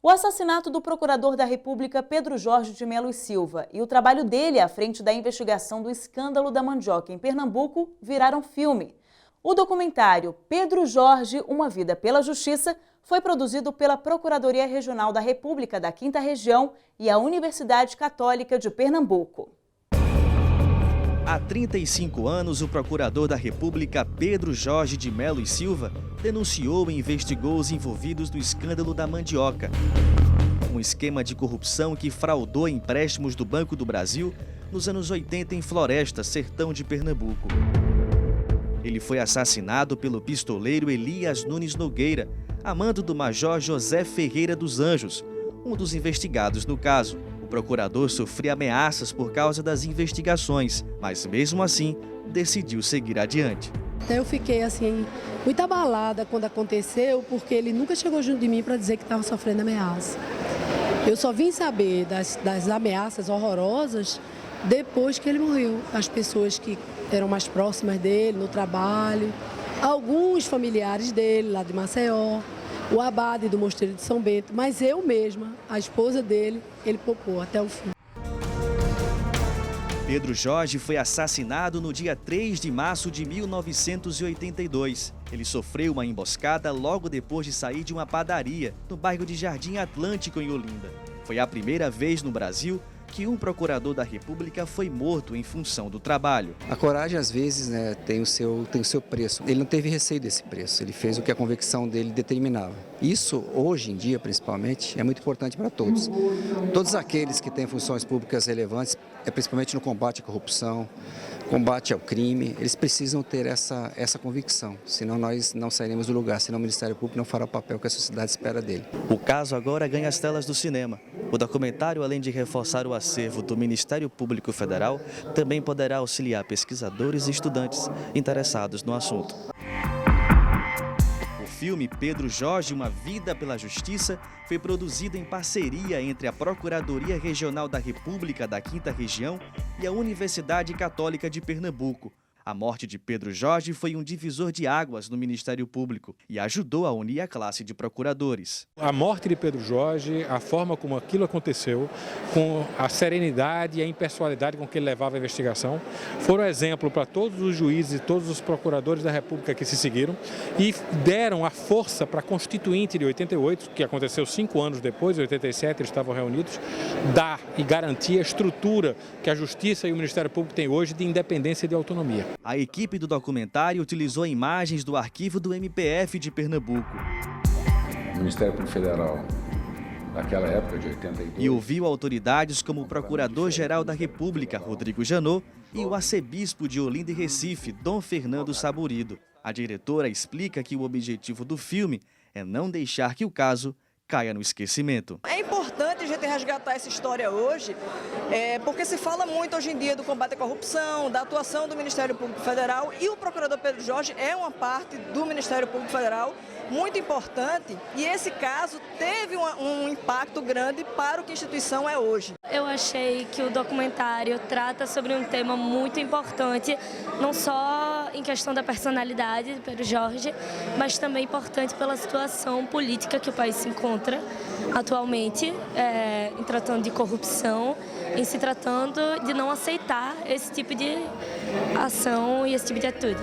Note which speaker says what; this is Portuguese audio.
Speaker 1: O assassinato do procurador da República Pedro Jorge de Mello e Silva e o trabalho dele à frente da investigação do escândalo da mandioca em Pernambuco viraram filme. O documentário Pedro Jorge, Uma Vida pela Justiça foi produzido pela Procuradoria Regional da República da 5ª Região e a Universidade Católica de Pernambuco.
Speaker 2: Há 35 anos, o procurador da República Pedro Jorge de Mello e Silva denunciou e investigou os envolvidos no escândalo da mandioca. Um esquema de corrupção que fraudou empréstimos do Banco do Brasil nos anos 80 em Floresta, sertão de Pernambuco. Ele foi assassinado pelo pistoleiro Elias Nunes Nogueira, a mando do major José Ferreira dos Anjos, um dos investigados no caso. O procurador sofria ameaças por causa das investigações, mas mesmo assim decidiu seguir adiante.
Speaker 3: Eu fiquei assim, muito abalada quando aconteceu, porque ele nunca chegou junto de mim para dizer que estava sofrendo ameaça. Eu só vim saber das ameaças horrorosas depois que ele morreu. As pessoas que eram mais próximas dele, no trabalho, alguns familiares dele lá de Maceió, o abade do Mosteiro de São Bento, mas eu mesma, a esposa dele, ele poupou até o fim.
Speaker 2: Pedro Jorge foi assassinado no dia 3 de março de 1982. Ele sofreu uma emboscada logo depois de sair de uma padaria no bairro de Jardim Atlântico, em Olinda. Foi a primeira vez no Brasil que um procurador da República foi morto em função do trabalho.
Speaker 4: A coragem, às vezes, tem o seu preço. Ele não teve receio desse preço, ele fez o que a convicção dele determinava. Isso, hoje em dia, principalmente, é muito importante para todos. Todos aqueles que têm funções públicas relevantes, principalmente no combate à corrupção, combate ao crime, eles precisam ter essa convicção, senão nós não sairemos do lugar, senão o Ministério Público não fará o papel que a sociedade espera dele.
Speaker 2: O caso agora ganha as telas do cinema. O documentário, além de reforçar o acervo do Ministério Público Federal, também poderá auxiliar pesquisadores e estudantes interessados no assunto. O filme Pedro Jorge, Uma Vida pela Justiça foi produzido em parceria entre a Procuradoria Regional da República da 5ª Região e a Universidade Católica de Pernambuco. A morte de Pedro Jorge foi um divisor de águas no Ministério Público e ajudou a unir a classe de procuradores.
Speaker 5: A morte de Pedro Jorge, a forma como aquilo aconteceu, com a serenidade e a impessoalidade com que ele levava a investigação, foram exemplo para todos os juízes e todos os procuradores da República que se seguiram e deram a força para a Constituinte de 88, que aconteceu 5 anos depois, em 87 eles estavam reunidos, dar e garantir a estrutura que a Justiça e o Ministério Público têm hoje de independência e de autonomia.
Speaker 2: A equipe do documentário utilizou imagens do arquivo do MPF de Pernambuco.
Speaker 6: O Ministério Público Federal, naquela época de 82...
Speaker 2: E ouviu autoridades como o Procurador-Geral da República, Rodrigo Janot, e o arcebispo de Olinda e Recife, Dom Fernando Saburido. A diretora explica que o objetivo do filme é não deixar que o caso caia no esquecimento.
Speaker 7: É importante a gente resgatar essa história hoje, porque se fala muito hoje em dia do combate à corrupção, da atuação do Ministério Público Federal, e o procurador Pedro Jorge é uma parte do Ministério Público Federal muito importante, e esse caso teve um impacto grande para o que a instituição é hoje.
Speaker 8: Eu achei que o documentário trata sobre um tema muito importante, não só em questão da personalidade do Pedro Jorge, mas também importante pela situação política que o país se encontra atualmente, em tratando de corrupção, em se tratando de não aceitar esse tipo de ação e esse tipo de atitude.